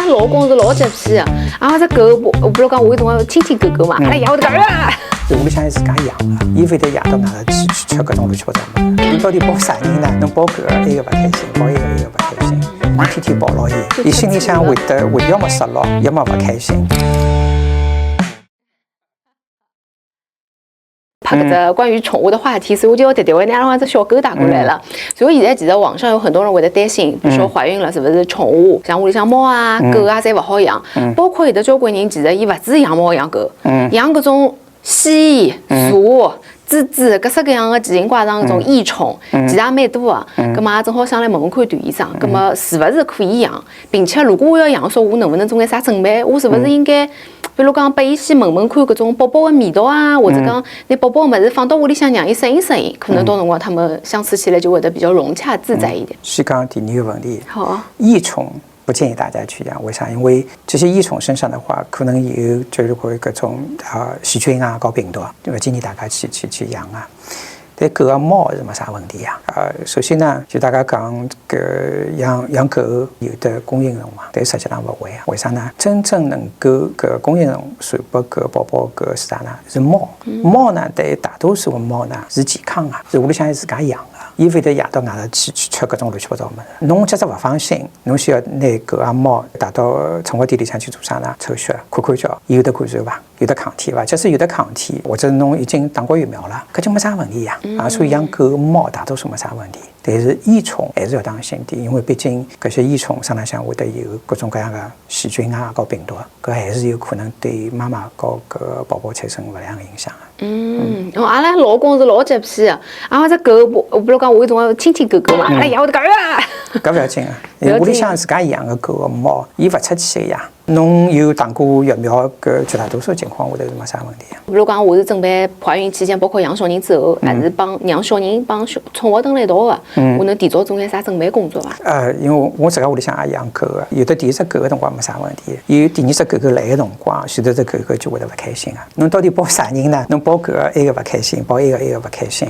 老公是老洁癖的，啊，这狗，我不是讲我有辰光亲亲狗狗嘛，阿拉爷会得讲啊。屋里向是自家养的，伊会得夜到外头去吃各种乱七八糟物事。伊到底抱啥人呢？侬抱搿个，埃个勿开心；抱一个，埃个勿开心。侬天天抱牢伊，伊心里向会要么失落，要么勿开心。拍搿只关于宠物的话题，所以我就要特地为阿拉只小狗带过来了。所以现在其实网上有很多人会得担心，比如说怀孕了是不是宠物，像屋里向猫啊、狗啊，侪勿好养。包括有的交关人其实伊勿止养猫养狗，养搿种蜥蜴、蛇。蜘蛛各式各样的奇形怪状搿种异宠，其实也蛮多的。葛末正好想来问问看段医生，葛末是勿是可以养，并且如果我要养，说我能不能做眼啥准备？我是勿是应该，比如讲拨伊先闻闻看搿种宝宝的味道啊，或者讲拿宝宝的物事放到屋里向让伊适应适应，可能到辰光他们相处起来就会得比较融洽自在一点。先讲第二个问题，好，异宠。不建议大家去养，为啥？因为这些异宠身上的话，可能有就是会各种细菌啊、搞病毒，不建议大家去养啊。但狗和猫是没啥问题呀。首先呢，就大家讲养狗有的供应龙嘛，但实际上不会啊。为啥呢？真正能够供应龙传播狗宝宝狗是啥呢？是猫。猫呢，对大多数的猫呢是健康啊，是屋里向自家养的。伊会得夜到外头去吃各种乱七八糟物事。侬假使勿放心，侬需要拿狗啊猫带到宠物店里向去做啥呢？抽血看看叫有得感染伐？有得抗体伐？假使有得抗体，或者侬已经打过疫苗了，搿就没啥问题呀。所以养狗猫大多数没啥问题。但是异宠还是要当心点，因为毕竟搿些异宠身浪向会得有各种各样的细菌啊、和病毒，搿还是有可能对妈妈和搿宝宝产生勿良的影响的。阿拉老公是老洁癖的，啊，这狗，我不是讲我有辰光亲亲狗狗嘛，阿拉爷会得讲啊。搿勿要紧啊，屋里向自家养的狗和猫，伊勿出去的呀。侬有打过疫苗，搿绝大多数情况下头是没啥问题。比如讲，我是准备怀孕期间，包括养小人之后，还是帮养小人帮宠物蹲辣一道的，我能提早做眼啥准备工作伐？因为我自家屋里向也养狗的，有的第一只狗的辰光没啥问题，有第二只狗狗来的辰光，前头只狗狗就会得勿开心啊。侬到底抱啥人呢？侬抱狗的，埃个勿开心；抱埃个勿开心。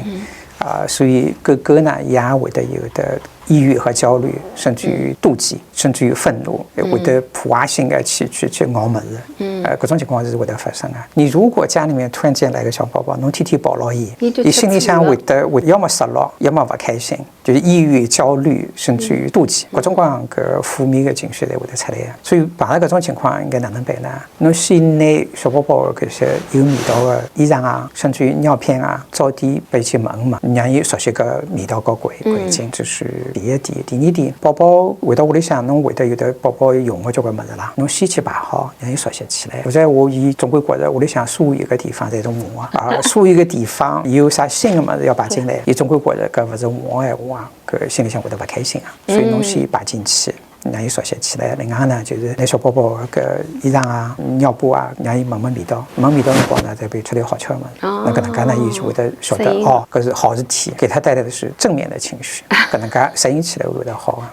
所以狗狗呢也会得有的抑郁和焦虑，甚至于妒忌，甚至于愤怒，会得破坏性的去咬物事。各种情况是会得发生的。你如果家里面突然间来个小宝宝，侬天天抱牢伊，伊心里向会要么失落，要么勿开心，就是抑郁、焦虑，甚至于妒忌，各种各样个负面的情绪侪会得出来的。所以碰到搿种情况应该哪能办呢？侬先拿小宝宝搿些有味道的衣裳啊，甚至于尿片啊，早点拨伊去闻嘛，让伊熟悉搿味道和环境，这是第一点。第二点，宝宝回到屋里向，侬会得有的宝宝用的交关物事啦，侬先去排好，让伊熟悉起来。否则伊总归觉着屋里向所有个地方侪是我的所有个地方有啥新的物事要摆进来，伊总归觉着搿勿是我的闲话，搿心里向会得勿开心啊。所以侬先摆进去。让伊熟悉起来。另外呢，就是拿小宝宝搿衣裳啊、尿布啊，让伊闻闻味道。闻味道辰光呢，再备出来好吃的物事。那搿能介呢，伊就会得晓得搿是好事体，给他带来的是正面的情绪。搿能介适应起来会得好啊。